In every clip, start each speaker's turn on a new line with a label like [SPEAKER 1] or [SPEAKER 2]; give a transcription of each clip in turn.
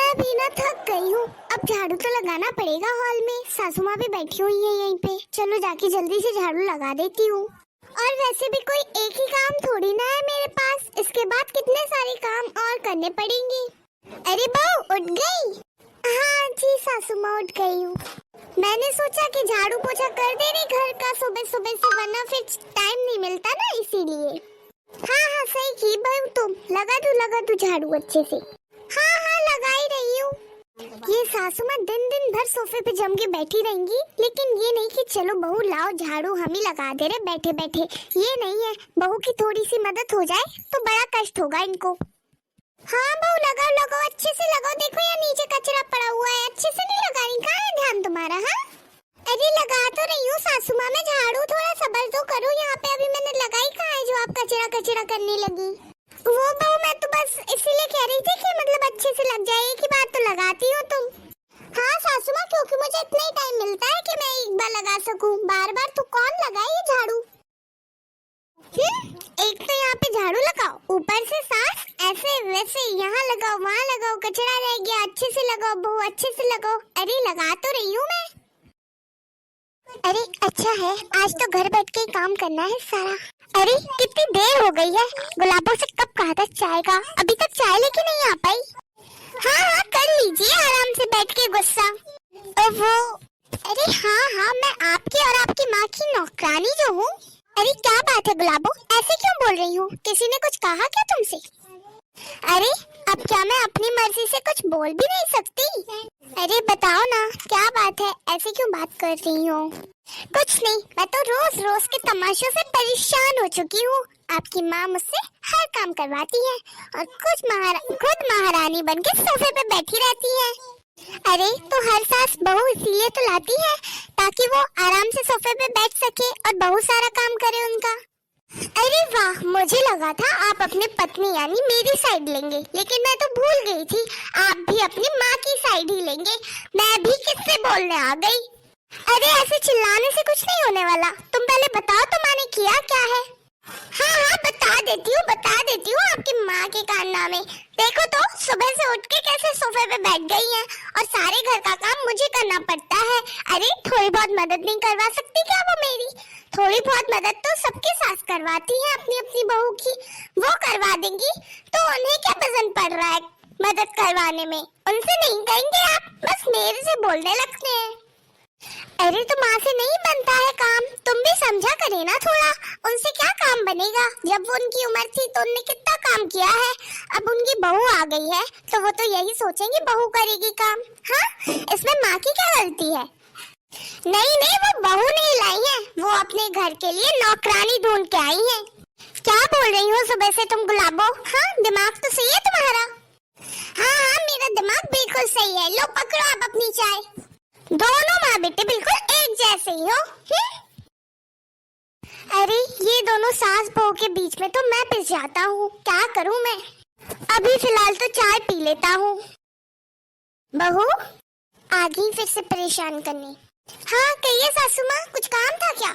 [SPEAKER 1] मैं भी ना थक गई हूँ। अब झाड़ू तो लगाना पड़ेगा हॉल में। सासू माँ भी बैठी हुई है यहीं पे। चलो जाके जल्दी से झाड़ू लगा देती हूँ। और वैसे भी कोई एक ही काम थोड़ी ना है मेरे पास। इसके बाद कितने सारे काम और करने पड़ेंगे। अरे बहू उठ गई? हाँ जी सासू माँ उठ गई हूँ। मैंने सोचा कि झाड़ू पोछा कर दे रही घर का सुबह सुबह से, वरना फिर टाइम नहीं मिलता ना, इसीलिए। हाँ हाँ सही की बहू तुम। लगा तू झाड़ू अच्छे से। हाँ हाँ लगा ही रही हूँ। ये सासू माँ दिन दिन भर सोफे पे जम के बैठी रहेंगी, लेकिन ये नहीं कि चलो बहू लाओ झाड़ू हम ही लगा दे रहे बैठे बैठे। ये नहीं है, बहू की थोड़ी सी मदद हो जाए तो बड़ा कष्ट होगा इनको। हाँ बहू लगाओ लगाओ अच्छे से लगाओ। देखो यहाँ नीचे कचरा पड़ा हुआ है, अच्छे से नहीं लगा रही। कहाँ है ध्यान तुम्हारा? हाँ अरे लगा तो रही हूँ सासू माँ मैं झाड़ू, थोड़ा सब्र तो करो। यहाँ पे अभी मैंने लगाई कहाँ है जो आप कचरा कचरा करने लगी? वो बहू मैं तो बस इसीलिए कह रही थी कि मतलब अच्छे से लग जाए। एक ही बार तो लगाती हो तुम। हाँ सासू माँ, क्योंकि मुझे इतना ही टाइम मिलता है कि मैं एक बार लगा सकूं। बार बार तो कौन लगाए ये झाड़ू? एक तो यहाँ पे झाड़ू लगाओ, ऊपर से साफ, ऐसे वैसे यहाँ लगाओ वहाँ लगाओ, कचरा रह गया, अच्छे से लगाओ बहू अच्छे से लगाओ। अरे लगा तो रही हूँ मैं। अरे अच्छा है, आज तो घर बैठ के ही काम करना है सारा। अरे कितनी देर हो गई है, गुलाबों से कब कहा था चाय का, अभी तक चाय लेके नहीं आ पाई। हाँ हाँ कर लीजिए आराम से बैठ के गुस्सा। वो अरे हाँ मैं आपकी और आपकी माँ की नौकरानी जो हूँ। अरे क्या बात है गुलाबो, ऐसे क्यों बोल रही हूँ? किसी ने कुछ कहा क्या तुमसे? अरे अब क्या मैं अपनी मर्जी से कुछ बोल भी नहीं सकती? अरे बताओ ना क्या बात है, ऐसे क्यों बात कर रही हो? कुछ नहीं, मैं तो रोज रोज के तमाशों से परेशान हो चुकी हूँ। आपकी माँ मुझसे हर काम करवाती है और खुद महारानी बन के सोफे पे बैठी रहती है। अरे तो हर सास बहू इसलिए तो लाती है ताकि वो आराम से सोफे पे बैठ सके और बहू सारा काम करे उनका। अरे वाह, मुझे लगा था आप अपनी पत्नी यानी मेरी साइड लेंगे, लेकिन मैं तो भूल गई थी आप भी अपनी माँ की साइड ही लेंगे। मैं भी किससे बोलने आ गई। अरे ऐसे चिल्लाने से कुछ नहीं होने वाला। तुम पहले बताओ तुम्हारे किया क्या है? हाँ बता देती हूँ आपकी माँ के कारनामे। देखो तो सुबह से उठ के कैसे सोफे पे बैठ गई हैं और सारे घर का काम मुझे करना पड़ता है। अरे थोड़ी बहुत मदद नहीं करवा सकती क्या वो मेरी? थोड़ी बहुत मदद तो सबके सास करवाती है अपनी अपनी बहू की। वो करवा देंगी तो उन्हें क्या पसंद पड़ रहा है मदद करवाने में? उनसे नहीं कहेंगे आप, बस मेरे से बोलने लगते हैं। अरे तो माँ से नहीं बनता है काम, तुम भी समझा करे ना थोड़ा। उनसे क्या काम बनेगा? जब वो उनकी उम्र थी तो उनने कितना काम किया है। अब उनकी बहू आ गई है तो वो तो यही सोचेंगे बहू करेगी काम। हाँ इसमें माँ की क्या गलती है? नहीं वो बहू नहीं लाई है, वो अपने घर के लिए नौकरानी ढूंढ के आई है। क्या बोल रही हो सुबह से तुम गुलाबो? हाँ दिमाग तो सही है तुम्हारा? हाँ मेरा दिमाग बिल्कुल सही है। लो पकड़ो आप अपनी चाय। दोनों माँ बेटे बिल्कुल एक जैसे ही हो। अरे ये दोनों सास बहू के बीच में तो मैं पिस जाता हूँ, क्या करूँ मैं? अभी फिलहाल तो चाय पी लेता हूँ। बहू आ गई फिर से परेशान करने। हाँ कहिए सासू माँ, कुछ काम था क्या?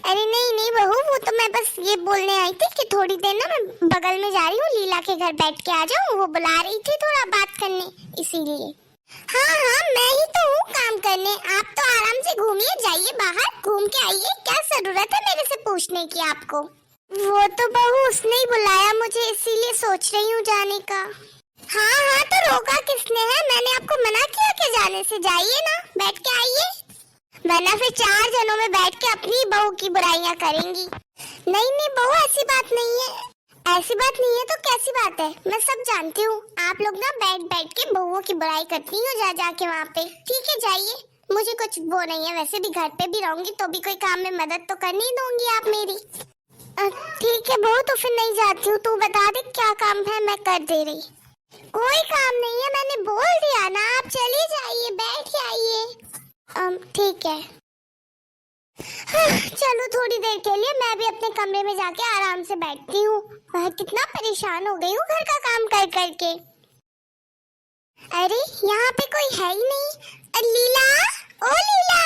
[SPEAKER 1] अरे नहीं बहू, वो तो मैं बस ये बोलने आई थी कि थोड़ी देर ना मैं बगल में जा रही हूँ, लीला के घर बैठ के आ जाऊँ। वो बुला रही थी थोड़ा बात करने, इसीलिए। हाँ मैं ही तो हूँ काम करने। आप तो आराम से घूमिए, जाइए बाहर घूम के आइए। क्या जरूरत है मेरे से पूछने की आपको? वो तो बहू उसने ही बुलाया मुझे, इसीलिए सोच रही हूँ जाने का। हाँ तो रोका किसने है? मैंने आपको मना किया कि जाने से? जाइए ना, बैठ के आइए, वरना फिर 4 जनों में बैठ के अपनी बहू की बुराइयां करेंगी। नहीं बहू ऐसी बात नहीं है। ऐसी बात नहीं है तो कैसी बात है? मैं सब जानती हूँ। आप लोग ना बैठ के बहुओं की बुराई करती हो जा के वहाँ पे। ठीक है जाइए, मुझे कुछ वो नहीं है। वैसे भी घर पे भी रहूंगी तो भी कोई काम में मदद तो करनी ही दोगी आप मेरी। ठीक है बहू, तो फिर नहीं जाती हूँ। तू बता दे क्या काम है, मैं कर दे रही। कोई काम नहीं है, मैंने बोल दिया ना। आप चलिए जाइए, बैठ आइए। ठीक है। चलो थोड़ी देर के लिए मैं भी अपने कमरे में जाके आराम से बैठती हूँ। कितना परेशान हो गई हूँ घर का काम कर करके। अरे यहाँ पे कोई है ही नहीं। लीला, ओ लीला।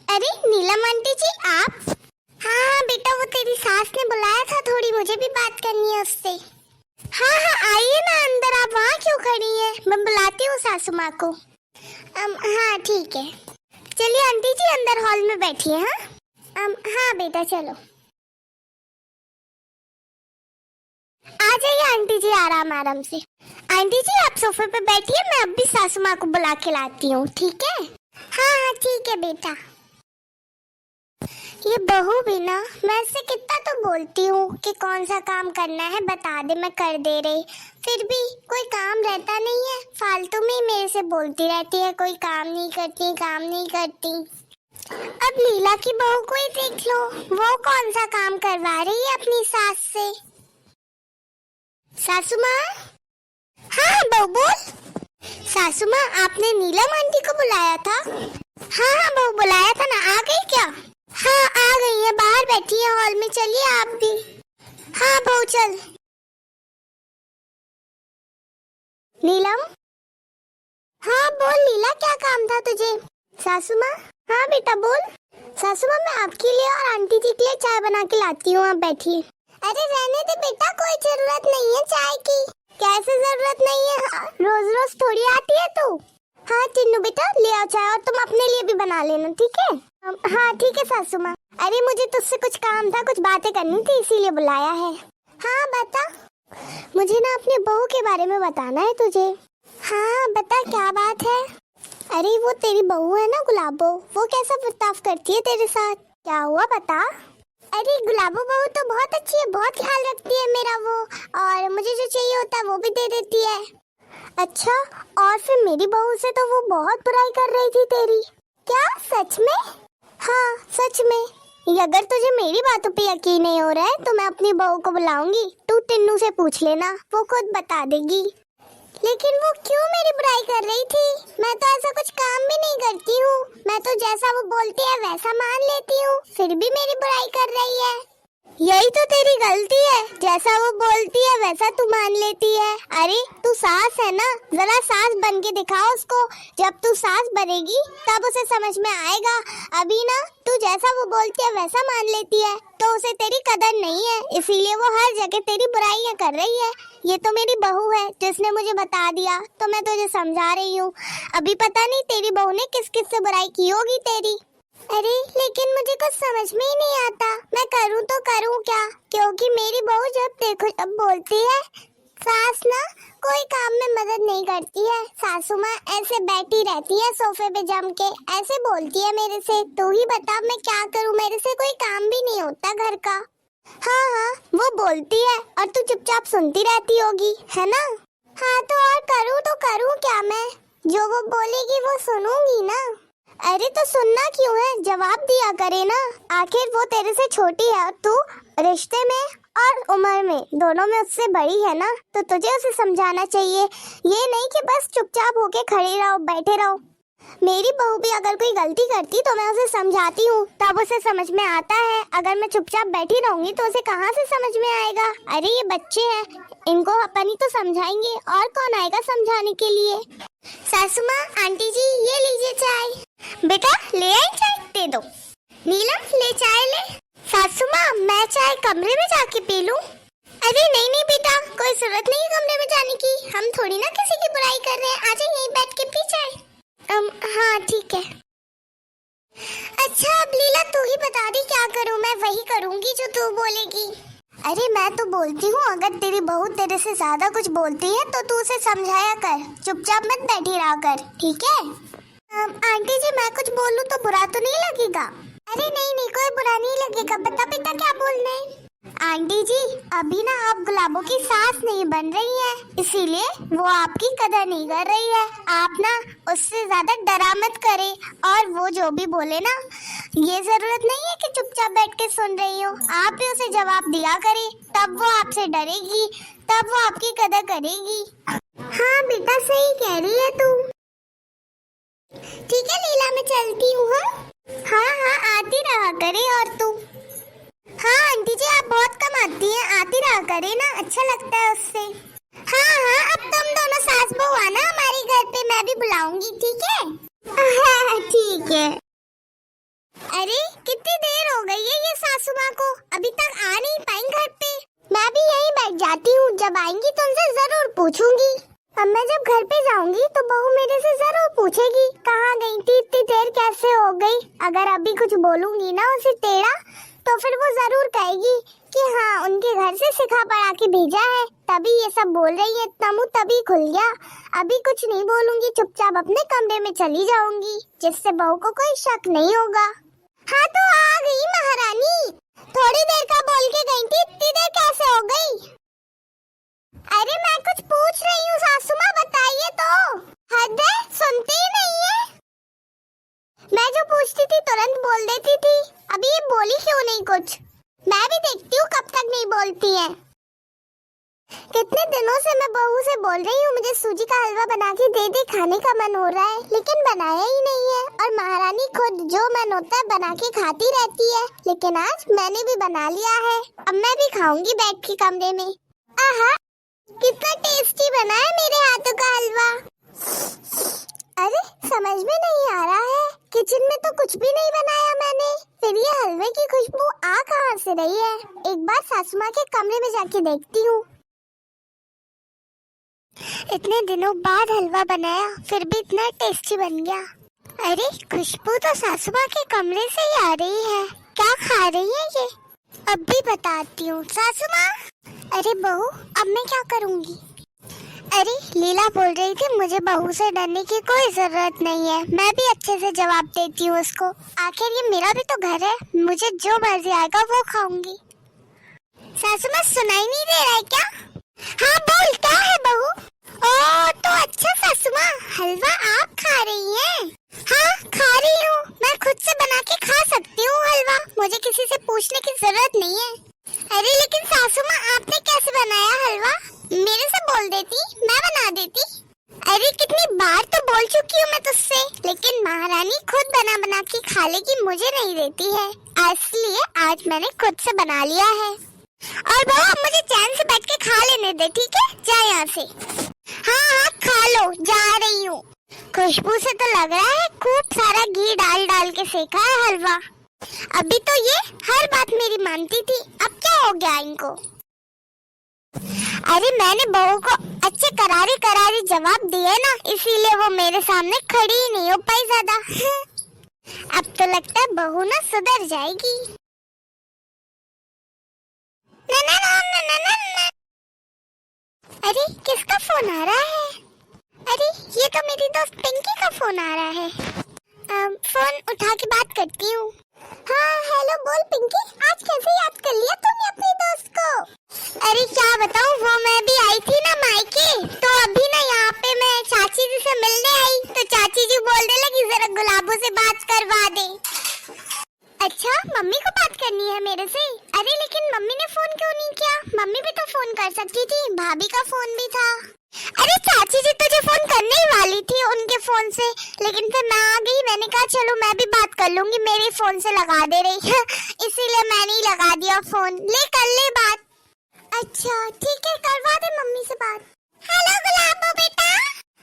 [SPEAKER 1] अरे नीलम आंटी जी आप? हाँ बेटा, वो तेरी सास ने बुलाया था, थोड़ी मुझे भी बात करनी है उससे। हाँ आइए ना अंदर। आप वहाँ क्यों खड़ी हैं? मैं बुलाती हूँ सासू माँ को। हाँ ठीक है, चलिए आंटी जी अंदर हॉल में बैठिए। हाँ हाँ बेटा चलो, आ जाइए आंटी जी आराम आराम से। आंटी जी आप सोफे पे बैठिए, मैं अभी सासू माँ को बुला के लाती हूँ, ठीक है? हाँ हाँ ठीक है बेटा। ये बहू भी ना, मैं इससे कितना तो बोलती हूँ कि कौन सा काम करना है बता दे, मैं कर दे रही, फिर भी कोई काम रहता नहीं है, फालतू में ही मेरे से बोलती रहती है कोई काम नहीं करती, काम नहीं करती। अब लीला की बहू को ही देख लो, वो कौन सा काम करवा रही है अपनी सास से। सासू माँ, हाँ बहू बोल। सासू माँ आपने नीलम आंटी को बुलाया था? हाँ हाँ बहू बुलाया था ना, आ गई क्या? हाँ आ गई है, बाहर बैठी है हॉल में, चलिए आप भी। हाँ बहू चल। नीलम, हाँ बोल लीला, क्या काम था तुझे? सासू माँ, हाँ बेटा बोल। सासू माँ मैं आपके लिए और आंटी जी के लिए चाय बना के लाती हूँ, आप बैठिए। अरे रहने दे बेटा, कोई जरूरत नहीं है चाय की। कैसे जरूरत नहीं है, रोज रोज थोड़ी आती है तू। हाँ चिन्नू बेटा ले आओ चाय, और तुम अपने लिए भी बना लेना, ठीक है? हाँ ठीक है सासू माँ। अरे मुझे तुझसे कुछ काम था, कुछ बातें करनी थी, इसीलिए बुलाया है। हाँ बता। मुझे ना अपने बहू के बारे में बताना है तुझे। हाँ बता क्या बात है? अरे वो तेरी बहू है ना गुलाबो, वो कैसा बर्ताव करती है तेरे साथ, क्या हुआ बता? अरे गुलाबो बहू तो बहुत अच्छी है, बहुत ख्याल रखती है मेरा वो, और मुझे जो चाहिए होता है वो भी दे देती है। अच्छा, और फिर मेरी बहू से तो वो बहुत बुराई कर रही थी तेरी। क्या सच में? हाँ सच में। अगर तुझे मेरी बातों पे यकीन नहीं हो रहा है तो मैं अपनी बहू को बुलाऊंगी, तू टिन्नू से पूछ लेना, वो खुद बता देगी। लेकिन वो क्यों मेरी बुराई कर रही थी? मैं तो ऐसा कुछ काम भी नहीं करती हूँ, मैं तो जैसा वो बोलती है वैसा मान लेती हूँ, फिर भी मेरी बुराई कर रही है। यही तो तेरी गलती है, जैसा वो बोलती है वैसा तू मान लेती है। अरे तू सास है ना, जरा सास बन के दिखाओ उसको, जब तू सास बनेगी तब उसे समझ में आएगा। अभी ना तू जैसा वो बोलती है वैसा मान लेती है, तो उसे तेरी कदर नहीं है, इसीलिए वो हर जगह तेरी बुराइयां कर रही है। ये तो मेरी बहू है जिसने मुझे बता दिया, तो मैं तुझे समझा रही हूँ। अभी पता नहीं तेरी बहू ने किस किस से बुराई की होगी तेरी। अरे लेकिन मुझे कुछ समझ में ही नहीं आता, मैं करूँ तो करूँ क्या? क्योंकि मेरी बहू जब देखो तब बोलती है, सास ना कोई काम में मदद नहीं करती है, सासू माँ ऐसे बैठी रहती है सोफे पे जम के, ऐसे बोलती है मेरे से। तू ही बता मैं क्या करूँ, मेरे से कोई काम भी नहीं होता घर का। हाँ हाँ वो बोलती है और तू चुपचाप सुनती रहती होगी, है ना? हाँ तो और करूँ तो करूँ क्या मैं? जो वो बोलेगी वो सुनूंगी ना। अरे तो सुनना क्यों है, जवाब दिया करे ना, आखिर वो तेरे से छोटी है और तू रिश्ते में और उम्र में दोनों में उससे बड़ी है ना, तो तुझे उसे समझाना चाहिए, ये नहीं कि बस चुपचाप होके खड़ी रहो, बैठे रहो। मेरी बहू भी अगर कोई गलती करती तो मैं उसे समझाती हूँ, तब उसे समझ में आता है। अगर मैं चुपचाप बैठी रहूंगी तो उसे कहाँ से समझ में आएगा? अरे ये बच्चे हैं, इनको अपन ही तो समझाएंगे, और कौन आएगा समझाने के लिए? सासू माँ, आंटी जी ये लीजिए चाय। बेटा ले आई चाय, दे दो। नीलम ले चाय ले। सासू माँ मैं चाय कमरे में जाके पी लूं? अरे नहीं नहीं बेटा, कोई जरूरत नहीं है कमरे में जाने की, हम थोड़ी ना किसी की बुराई कर रहे हैं, आजा यहीं बैठ के पी चाय। हाँ ठीक है। अच्छा अब लीला तू ही बता दी क्या करूँ, मैं वही करूँगी जो तू बोलेगी। अरे मैं तो बोलती हूँ, अगर तेरी बहू तेरे से ज्यादा कुछ बोलती है तो तू उसे समझाया कर, चुपचाप मत बैठी रहा कर, ठीक है? आंटी जी मैं कुछ बोलूँ तो बुरा तो नहीं लगेगा? अरे नहीं नहीं कोई बुरा नहीं लगेगा, बता बेटा क्या बोलना है? आंटी जी अभी ना आप गुलाबों की सास नहीं बन रही हैं, इसीलिए वो आपकी कदर नहीं कर रही है। आप ना उससे ज्यादा डरा मत करे, और वो जो भी बोले ना, ये जरूरत नहीं है कि चुपचाप बैठ के सुन रही हो, आप भी उसे जवाब दिया करे, तब वो आपसे डरेगी, तब वो आपकी कदर करेगी। हाँ बेटा सही कह रही है तू। ठीक है लीला मैं चलती हूँ। हाँ हाँ आती रहा करे। और तू? हाँ आंटी जी आप बहुत कम आती हैं, आती रहा करे ना, अच्छा लगता है उससे। हाँ हाँ अब तुम दोनों सास बहू आना हमारे घर पे, मैं भी बुलाऊंगी, ठीक है? हाँ ठीक है। अरे कितनी देर हो गई है ये सासू माँ को, अभी तक आ नहीं पाई घर पे। मैं भी यहीं बैठ जाती हूँ, जब आएंगी तो उनसे जरूर पूछूंगी। अब मैं जब जब घर पे जाऊंगी तो बहू मेरे से जरूर पूछेगी कहाँ गई थी, इतनी देर कैसे हो गई। अगर अभी कुछ बोलूंगी ना उसे टेढ़ा तो फिर वो जरूर कहेगी कि हाँ उनके घर से सिखा पढ़ा के भेजा है, तभी ये सब बोल रही है, इतना मुंह तभी खुल गया। अभी कुछ नहीं बोलूंगी, चुपचाप अपने कमरे में चली जाऊंगी, जिससे बहू को कोई शक नहीं होगा। हाँ तो आ गई महारानी, थोड़ी देर का बोल के गई थी, इतनी देर कैसे हो गई। अरे मैं कुछ पूछ रही हूँ सासू माँ, बताइए तो। हद है, सुनती ही नहीं है। मैं जो पूछती थी तुरंत बोल देती थी, अभी ये बोली क्यों नहीं कुछ। मैं भी देखती हूँ कब तक नहीं बोलती है। कितने दिनों से मैं बहू से बोल रही हूँ मुझे सूजी का हलवा बना के दे दे, खाने का मन हो रहा है, लेकिन बनाया ही नहीं है। और महारानी खुद जो मन होता है बना के खाती रहती है, लेकिन आज मैंने भी बना लिया है, अब मैं भी खाऊंगी बैठ के कमरे में। आहा, कितना टेस्टी बना है मेरे हाथों का हलवा। अरे समझ में नहीं आ रहा है, किचन में तो कुछ भी नहीं बनाया मैंने, फिर ये हलवे की खुशबू आ कहाँ से रही है। एक बार सासू माँ के कमरे में जाके देखती हूँ। इतने दिनों बाद हलवा बनाया, फिर भी इतना टेस्टी बन गया। अरे खुशबू तो सासू माँ के कमरे से ही आ रही है, क्या खा रही है ये, अब भी बताती हूँ। सासू माँ, अरे बहू अब मैं क्या करूँगी। अरे लीला बोल रही थी मुझे बहू से डरने की कोई जरूरत नहीं है, मैं भी अच्छे से जवाब देती हूँ उसको, आखिर ये मेरा भी तो घर है, मुझे जो मर्जी आएगा वो खाऊंगी। सासू माँ सुनाई नहीं दे रहा है क्या। हाँ बोल, क्या है बहू। ओ तो अच्छा सासू माँ, हलवा आप खा रही हैं। हाँ खा रही हूँ, मैं खुद से बना के खा सकती हूँ हलवा, मुझे किसी से पूछने की जरूरत नहीं है। अरे लेकिन सासू माँ आपने कैसे बनाया हलवा, मेरे से बोल देती, मैं बना देती। अरे कितनी बार तो बोल चुकी हूँ मैं तुझसे, लेकिन महारानी खुद बना बना के खा लेगी, मुझे नहीं देती है, इसलिए आज मैंने खुद से बना लिया है। और बहू अब मुझे चैन से बैठ के खा लेने दे, ठीक है, जा यहाँ से। हाँ हाँ खा लो, जा रही हूँ। खुशबू से तो लग रहा है खूब सारा घी डाल डाल के सेका है हलवा। अभी तो ये हर बात मेरी मानती थी, अब क्या हो गया इनको। अरे मैंने बहू को अच्छे करारे करारे जवाब दिए ना, इसीलिए वो मेरे सामने खड़ी ही नहीं हो पाई ज्यादा। अब तो लगता है बहू ना सुधर जाएगी। ना ना ना ना ना ना ना। अरे किसका फोन आ रहा है। अरे ये तो मेरी दोस्त पिंकी का फोन आ रहा है, फोन उठा के बात करती हूँ। हाँ हेलो, बोल पिंकी, आज कैसे याद कर लिया तुमने अपनी दोस्त को। अरे क्या बताऊँ, वो मैं भी आई थी ना मायके, तो अभी ना यहाँ पे मैं चाची जी से मिलने आई, तो चाची जी बोलने लगी जरा गुलाबों से बात करवा दे। अच्छा मम्मी को बात करनी है मेरे से। अरे लेकिन मम्मी ने फोन क्यों नहीं किया, मम्मी भी तो फोन कर सकती थी, भाभी का फोन भी था। अरे चाची जी तुझे फोन करने ही वाली थी उनके फोन से, लेकिन फिर मैं आ गई, मैंने कहा चलो मैं भी बात कर लूंगी, मेरे फोन से लगा दे रही है इसीलिए मैंने ही लगा दिया फोन। ले कर ले बात। अच्छा ठीक है, करवा दे मम्मी से बात। हेलो गुलाबो बेटा।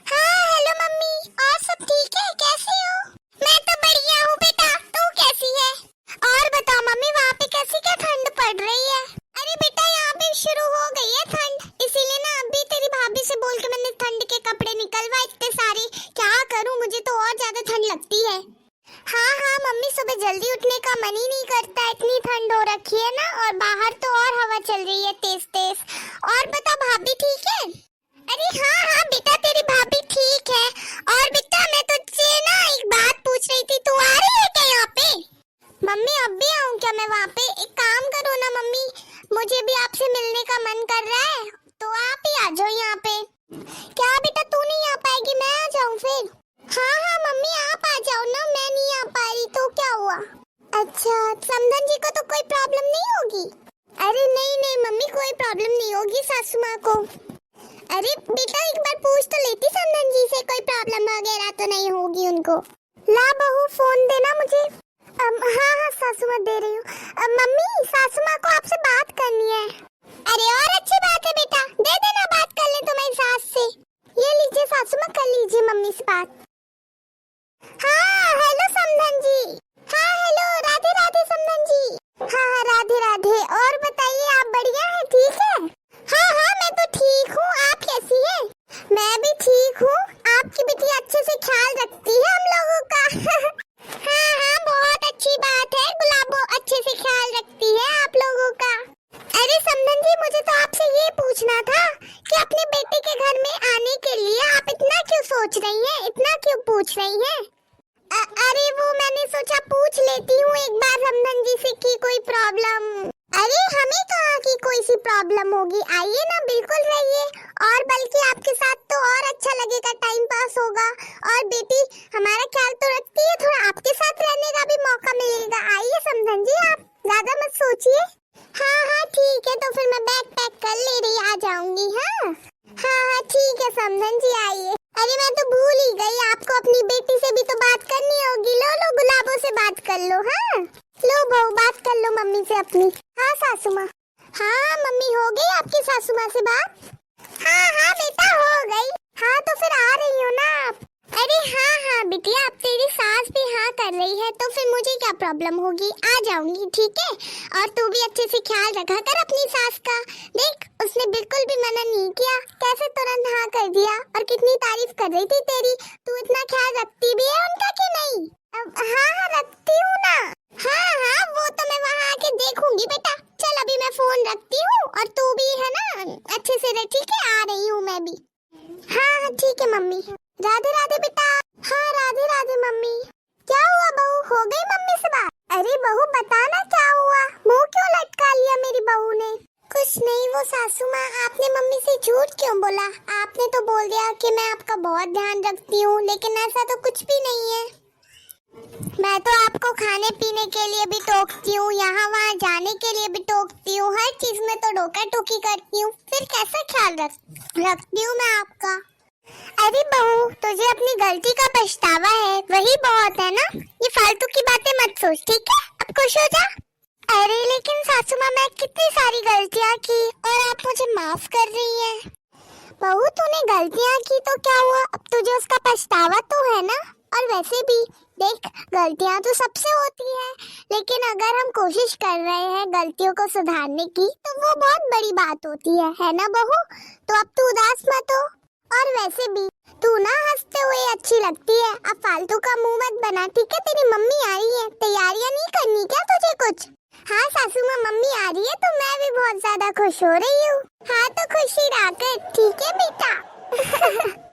[SPEAKER 1] हाँ हेलो मम्मी, और सब ठीक है, कैसी हो। मैं तो बढ़िया हूँ बेटा, तू कैसी है। और बताओ मम्मी, वहाँ पे कैसी क्या ठंड पड़ रही है। अरे बेटा यहाँ पे शुरू हो गई है ठंड, इसीलिए ना अभी तेरी भाभी से बोल के मैंने ठंड के कपड़े निकलवाए इतने सारे, क्या करूँ, मुझे तो और ज्यादा ठंड लगती है। हाँ हाँ मम्मी, सुबह जल्दी उठने का मन ही नहीं करता, इतनी ठंड हो रखी है ना, और बाहर तो और हवा चल रही है तेज तेज। और बता भाभी ठीक है। अरे हाँ हाँ बेटा तेरी भाभी ठीक है। और बेटा मैं तुझसे ना एक बात पूछ रही थी, तू आ रही है क्या यहाँ पे। मम्मी अब भी आऊँ क्या मैं वहाँ पे, एक काम करो ना मम्मी, मुझे भी आपसे मिलने का मन कर रहा है, तो आप ही आ जाओ यहाँ पे। क्या बेटा तू नहीं आ पाएगी, मैं आ जाऊँ फिर। हाँ हाँ मम्मी आप आ जाओ ना, मैं नहीं आ पा रही तो क्या हुआ। अच्छा समधन जी को तो कोई प्रॉब्लम नहीं होगी। अरे नहीं नहीं मम्मी, कोई प्रॉब्लम नहीं होगी सासू माँ को। अरे बेटा एक बार पूछ तो लेती समधन जी से, कोई प्रॉब्लम वगैरह तो नहीं होगी उनको। ला बहू फोन देना मुझे। हाँ हाँ सासू माँ दे रही हूँ। मम्मी सासू माँ को आपसे बात करनी है। अरे और अच्छी बात है बेटा, दे देना, बात कर ले तुम्हारी सास से। ये लीजिए सासू माँ, कर लीजिए मम्मी से बात। हाँ हेलो समधन जी। हाँ हेलो, राधे राधे समधन जी। हाँ हाँ राधे राधे, और बताइए आप बढ़िया है, ठीक है। हाँ हाँ मैं तो ठीक हूँ, आप कैसी है। मैं भी ठीक हूँ। आपकी बिटिया अच्छे से ख्याल रखती है हम लोगों का। हाँ हाँ, बहुत अच्छी बात है, गुलाबो अच्छे से ख्याल रखती है आप लोगों का। अरे समधन जी, मुझे तो आपसे ये पूछना था कि अपने बेटे के घर में आने के लिए आप इतना क्यों सोच रही हैं, इतना क्यों पूछ रही हैं? अरे वो मैंने सोचा पूछ लेती हूँ एक बार समधन जी से कि कोई प्रॉब्लम। अरे हमें कहाँ की कोई सी प्रॉब्लम होगी, आइए ना, बिल्कुल रहिए। और बल्कि आपके साथ तो और अच्छा लगेगा, टाइम पास होगा। और बेटी हमारा ख्याल तो रखती है, थोड़ा आपके साथ रहने का भी मौका मिलेगा। आइए समधन जी, आप ज्यादा मत सोचिए। हाँ हाँ ठीक है, तो फिर मैं बैग पैक कर ले रही आ जाऊंगी। हाँ हाँ ठीक है समधन जी, आइए। अरे मैं तो भूल ही गई, आपको अपनी बेटी से भी तो बात करनी होगी। लो लो, गुलाबों से बात कर लो। हाँ लो बहू, बात कर लो मम्मी से अपनी। हाँ सासू माँ। हाँ मम्मी, हो गई आपकी सासू माँ से बात? हाँ हाँ बेटा, हो गई। हाँ तो फिर आ रही हो ना आप? अरे हाँ हाँ बिटिया, अब तेरी सास भी हाँ कर रही है तो फिर मुझे क्या प्रॉब्लम होगी, आ जाऊंगी, ठीक है। और तू भी अच्छे से ख्याल रखा कर अपनी सास का। देख, उसने बिल्कुल भी मना नहीं किया, कैसे तुरंत हाँ कर दिया, और कितनी तारीफ कर रही थी तेरी। तू इतना ख्याल रखती भी है उनका कि नहीं? हाँ हाँ रखती हूँ ना। हाँ हाँ, वो तो मैं वहाँ आके देखूंगी बेटा। चल अभी मैं फोन रखती हूँ, और तू भी है ना अच्छे से रह, ठीक है। आ रही हूँ मैं भी। हाँ हाँ ठीक है मम्मी। राधे राधे बेटा। हाँ राधे राधे मम्मी। क्या हुआ बहू, हो गई मम्मी से बात? अरे बहू बताना क्या हुआ, मुंह क्यों लटका लिया मेरी बहू ने? कुछ नहीं, वो सासू माँ, आपने मम्मी से झूठ क्यों बोला? आपने तो बोल दिया कि मैं आपका बहुत ध्यान रखती हूँ, लेकिन ऐसा तो कुछ भी नहीं है। मैं तो आपको खाने पीने के लिए भी टोकती हूँ, यहाँ वहाँ जाने के लिए भी टोकती हूँ, हर चीज में तो टोका टोकी करती हूँ, फिर कैसा ख्याल रखती हूँ मैं आपका? अरे बहू, तुझे अपनी गलती का पछतावा है, वही बहुत है ना। ये फालतू की बातें मत सोच, ठीक है। अब खुश हो जा। अरे लेकिन सासू माँ, मैं कितनी सारी गलतियाँ की और आप मुझे माफ कर रही हैं। बहू तूने गलतियाँ की तो क्या हुआ, अब तुझे उसका पछतावा तो है ना। और वैसे भी देख, गलतियाँ तो सबसे होती है, लेकिन अगर हम कोशिश कर रहे हैं गलतियों को सुधारने की तो वो बहुत बड़ी बात होती है ना बहू। तो अब तू उदास मत हो। और वैसे भी तू ना हंसते हुए अच्छी लगती है, अब फालतू का मुंह मत बना, ठीक है। तेरी मम्मी आ रही है, तैयारियां नहीं करनी क्या तुझे कुछ? हाँ सासू माँ, मम्मी आ रही है तो मैं भी बहुत ज्यादा खुश हो रही हूँ। हाँ तो खुशी रखकर, ठीक है बेटा।